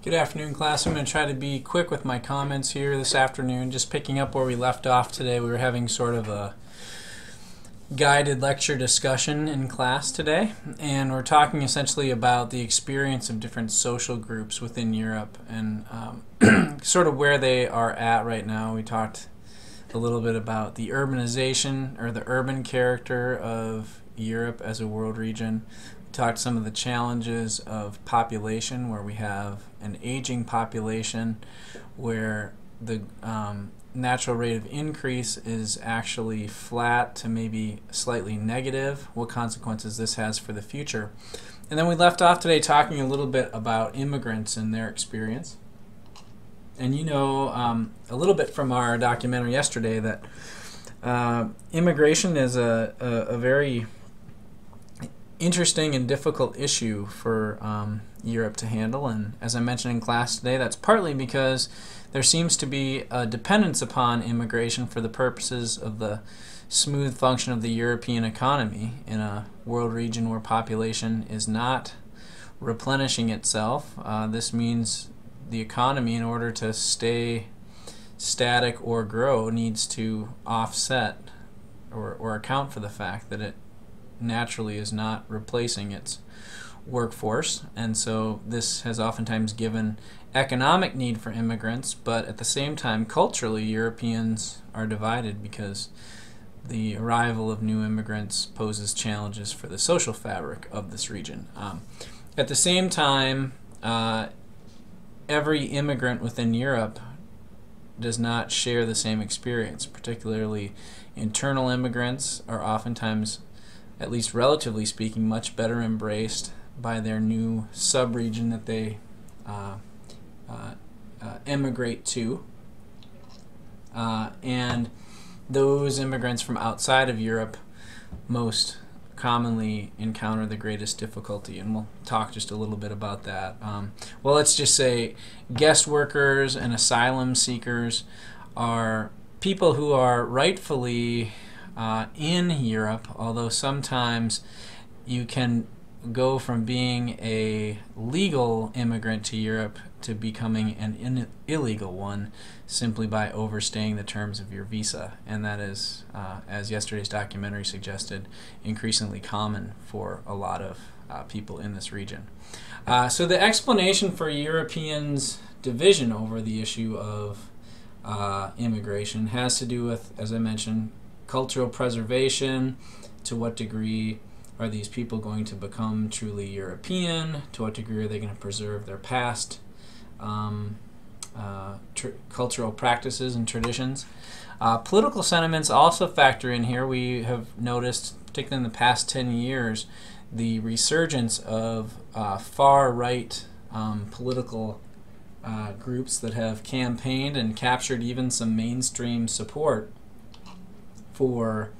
Good afternoon, class. I'm going to try to be quick with my comments here this afternoon. Just picking up where we left off today, we were having sort of a guided lecture discussion in class today, and we're talking essentially about the experience of different social groups within Europe and sort of where they are at right now. We talked a little bit about the urbanization or the urban character of Europe as a world region. Talked some of the challenges of population, where we have an aging population where the natural rate of increase is actually flat to maybe slightly negative, what consequences this has for the future. And then we left off today talking a little bit about immigrants and their experience. And you know a little bit from our documentary yesterday that immigration is a very interesting and difficult issue for Europe to handle, and as I mentioned in class today, that's partly because there seems to be a dependence upon immigration for the purposes of the smooth function of the European economy in a world region where population is not replenishing itself. This means the economy, in order to stay static or grow, needs to offset or account for the fact that it naturally is not replacing its workforce, and so this has oftentimes given economic need for immigrants, but at the same time culturally Europeans are divided because the arrival of new immigrants poses challenges for the social fabric of this region. At the same time, every immigrant within Europe does not share the same experience. Particularly internal immigrants are oftentimes, at least relatively speaking, much better embraced by their new sub-region that they emigrate to. And those immigrants from outside of Europe most commonly encounter the greatest difficulty, and we'll talk just a little bit about that. Well, let's just say guest workers and asylum seekers are people who are rightfully in Europe, although sometimes you can go from being a legal immigrant to Europe to becoming an illegal one simply by overstaying the terms of your visa, and that is, as yesterday's documentary suggested, increasingly common for a lot of people in this region. So the explanation for Europeans' division over the issue of immigration has to do with, as I mentioned, cultural preservation. To what degree are these people going to become truly European? To what degree are they going to preserve their past cultural practices and traditions? Political sentiments also factor in here. We have noticed, particularly in the past 10 years, the resurgence of far-right political groups that have campaigned and captured even some mainstream support for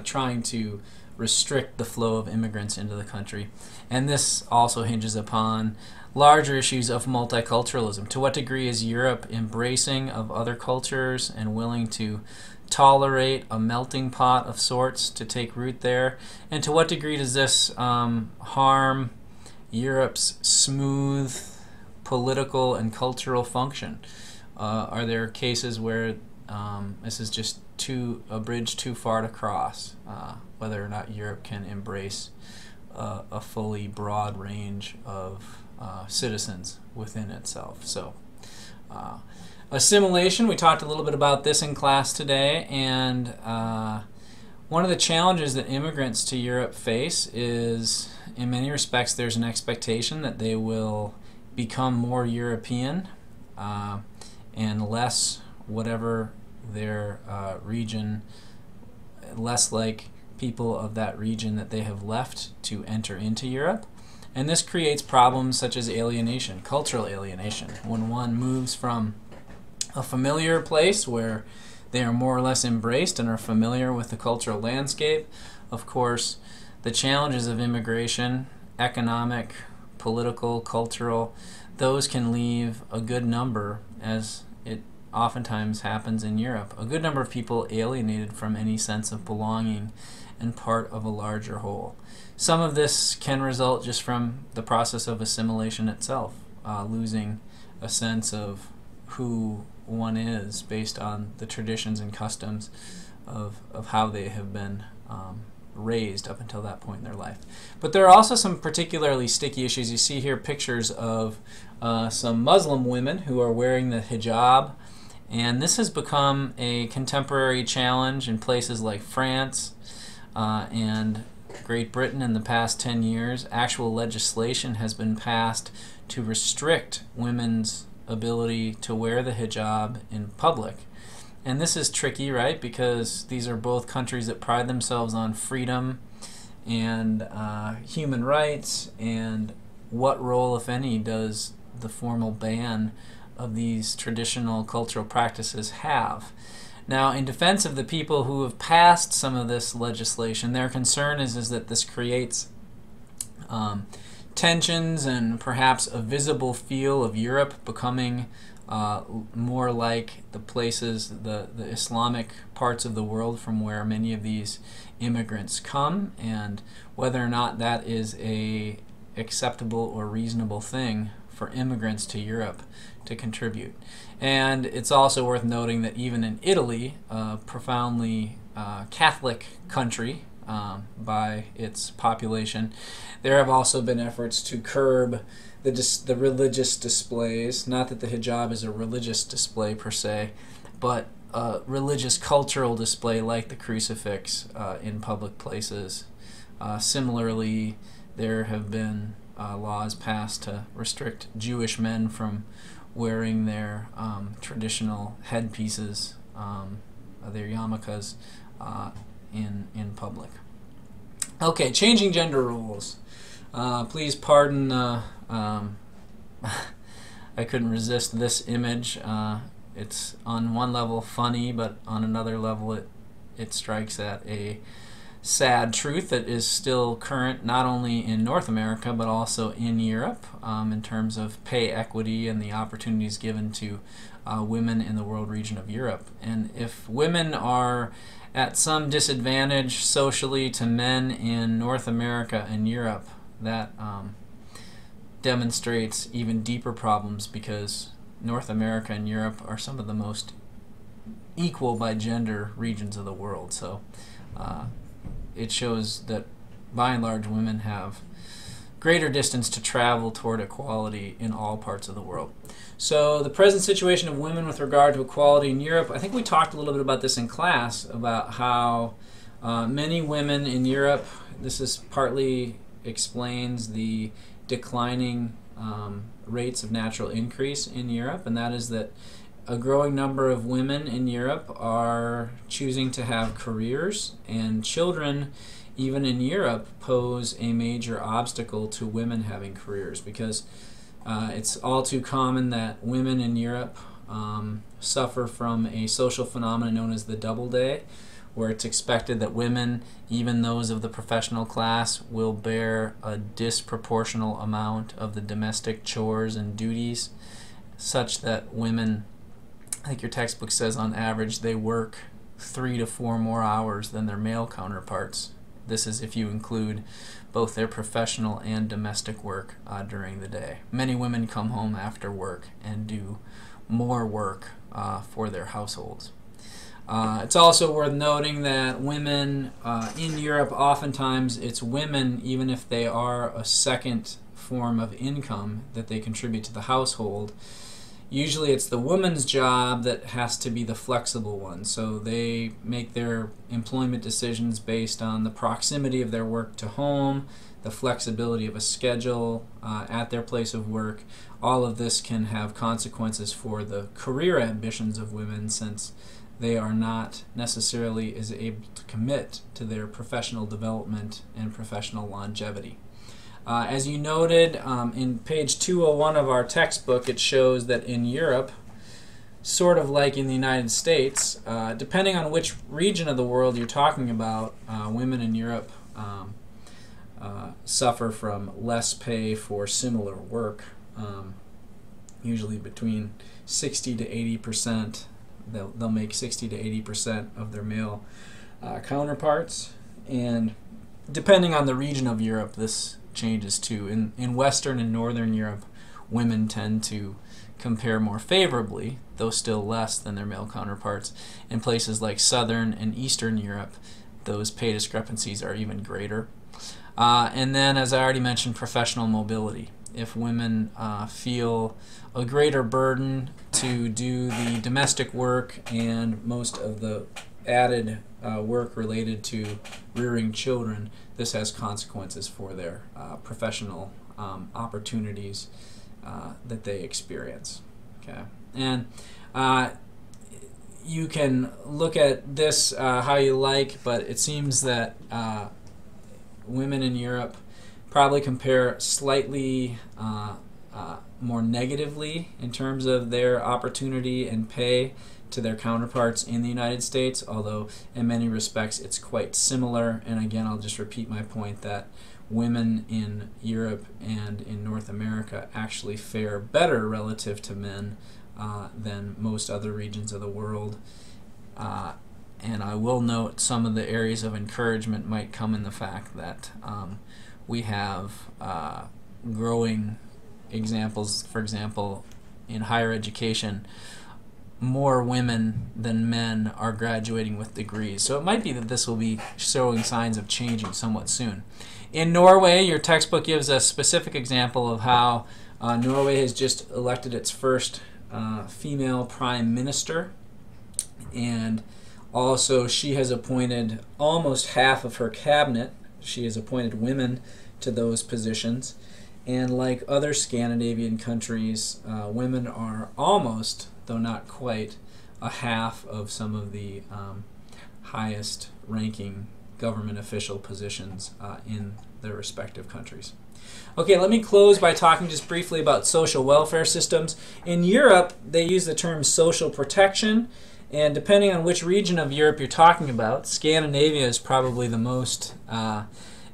trying to restrict the flow of immigrants into the country. And this also hinges upon larger issues of multiculturalism. To what degree is Europe embracing of other cultures and willing to tolerate a melting pot of sorts to take root there? And to what degree does this harm Europe's smooth political and cultural function? Are there cases where this is just a bridge too far to cross, whether or not Europe can embrace a fully broad range of citizens within itself? So assimilation, we talked a little bit about this in class today, and one of the challenges that immigrants to Europe face is, in many respects, there's an expectation that they will become more European and less whatever their region, less like people of that region that they have left to enter into Europe. And this creates problems such as alienation, cultural alienation. When one moves from a familiar place where they are more or less embraced and are familiar with the cultural landscape, of course, the challenges of immigration, economic, political, cultural, those can leave a good number, as it oftentimes happens in Europe, a good number of people alienated from any sense of belonging and part of a larger whole. Some of this can result just from the process of assimilation itself. losing a sense of who one is based on the traditions and customs of how they have been raised up until that point in their life. But there are also some particularly sticky issues. You see here pictures of some Muslim women who are wearing the hijab, and this has become a contemporary challenge in places like France and Great Britain in the past 10 years. Actual legislation has been passed to restrict women's ability to wear the hijab in public. And this is tricky, right? Because these are both countries that pride themselves on freedom and human rights, and what role, if any, does the formal ban of these traditional cultural practices have? Now, in defense of the people who have passed some of this legislation, their concern is that this creates tensions and perhaps a visible feel of Europe becoming more like the places, the Islamic parts of the world from where many of these immigrants come, and whether or not that is a acceptable or reasonable thing for immigrants to Europe to contribute. And it's also worth noting that even in Italy, a profoundly Catholic country by its population, there have also been efforts to curb the religious displays. Not that the hijab is a religious display per se, but a religious cultural display like the crucifix in public places. Similarly, there have been laws passed to restrict Jewish men from wearing their traditional headpieces, their yarmulkes, in public. Okay, changing gender roles. Please pardon, I couldn't resist this image. It's on one level funny, but on another level it strikes at a sad truth that is still current not only in North America but also in Europe in terms of pay equity and the opportunities given to women in the world region of Europe. And if women are at some disadvantage socially to men in North America and Europe, that demonstrates even deeper problems, because North America and Europe are some of the most equal by gender regions of the world. So it shows that by and large women have greater distance to travel toward equality in all parts of the world. So the present situation of women with regard to equality in Europe, I think we talked a little bit about this in class, about how many women in Europe, this is partly explains the declining rates of natural increase in Europe, and that is that a growing number of women in Europe are choosing to have careers, and children, even in Europe, pose a major obstacle to women having careers, because it's all too common that women in Europe suffer from a social phenomenon known as the double day, where it's expected that women, even those of the professional class, will bear a disproportional amount of the domestic chores and duties, such that women, I think your textbook says on average they work 3 to 4 more hours than their male counterparts. This is if you include both their professional and domestic work during the day. Many women come home after work and do more work for their households. It's also worth noting that women in Europe, oftentimes it's women, even if they are a second form of income that they contribute to the household. Usually it's the woman's job that has to be the flexible one. So they make their employment decisions based on the proximity of their work to home, the flexibility of a schedule at their place of work. All of this can have consequences for the career ambitions of women, since they are not necessarily as able to commit to their professional development and professional longevity. As you noted, in page 201 of our textbook, it shows that in Europe, sort of like in the United States, depending on which region of the world you're talking about, women in Europe suffer from less pay for similar work, usually between 60 to 80%. They'll make 60 to 80% of their male counterparts, and depending on the region of Europe, this changes too. In Western and Northern Europe, women tend to compare more favorably, though still less than their male counterparts. In places like Southern and Eastern Europe, those pay discrepancies are even greater. And then, as I already mentioned, professional mobility. If women feel a greater burden to do the domestic work and most of the added work related to rearing children, this has consequences for their professional opportunities that they experience. Okay, and you can look at this how you like, but it seems that women in Europe probably compare slightly more negatively in terms of their opportunity and pay to their counterparts in the United States, although in many respects it's quite similar. And again, I'll just repeat my point that women in Europe and in North America actually fare better relative to men than most other regions of the world. And I will note some of the areas of encouragement might come in the fact that we have growing examples. For example, in higher education, more women than men are graduating with degrees. So it might be that this will be showing signs of changing somewhat soon. In Norway, your textbook gives a specific example of how Norway has just elected its first female prime minister, and also she has appointed almost half of her cabinet. She has appointed women to those positions. And like other Scandinavian countries, women are almost, though not quite, a half of some of the highest ranking government official positions in their respective countries. Okay, let me close by talking just briefly about social welfare systems. In Europe, they use the term social protection, and depending on which region of Europe you're talking about, Scandinavia is probably the most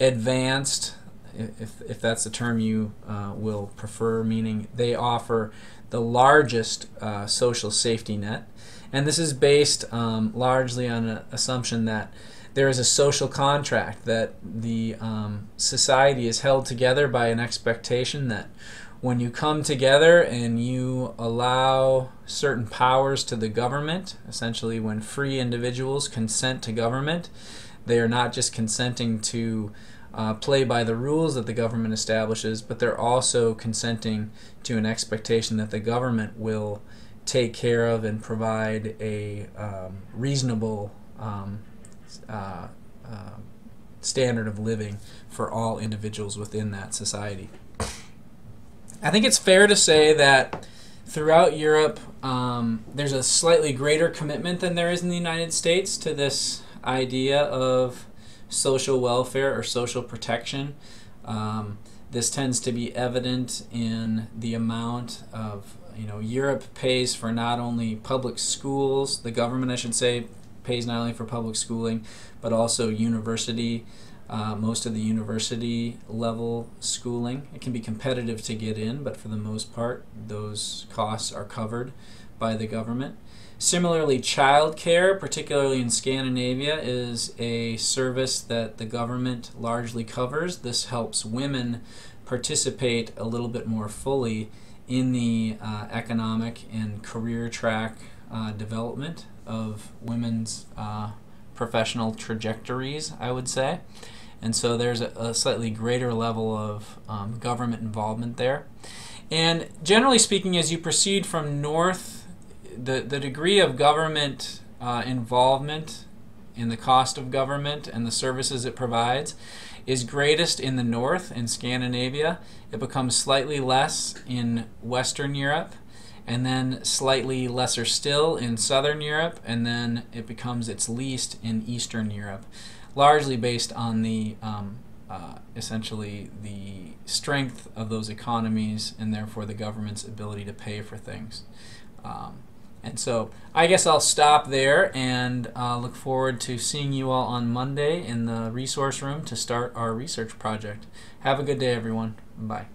advanced, if that's the term you will prefer, meaning they offer the largest social safety net. And this is based largely on an assumption that there is a social contract, that the society is held together by an expectation that when you come together and you allow certain powers to the government, essentially when free individuals consent to government, they are not just consenting to play by the rules that the government establishes, but they're also consenting to an expectation that the government will take care of and provide a reasonable standard of living for all individuals within that society. I think it's fair to say that throughout Europe there's a slightly greater commitment than there is in the United States to this idea of social welfare or social protection. This tends to be evident in the amount of, Europe pays for not only public schools, the government, I should say, pays not only for public schooling, but also university, most of the university level schooling. It can be competitive to get in, but for the most part, those costs are covered by the government. Similarly, child care, particularly in Scandinavia, is a service that the government largely covers. This helps women participate a little bit more fully in the economic and career track development of women's professional trajectories, I would say. And so there's a slightly greater level of government involvement there. And generally speaking, as you proceed from north, the degree of government involvement in the cost of government and the services it provides is greatest in the north, in Scandinavia. It becomes slightly less in Western Europe, and then slightly lesser still in Southern Europe, and then it becomes its least in Eastern Europe, largely based on the essentially the strength of those economies and therefore the government's ability to pay for things. And so I guess I'll stop there and look forward to seeing you all on Monday in the resource room to start our research project. Have a good day, everyone. Bye.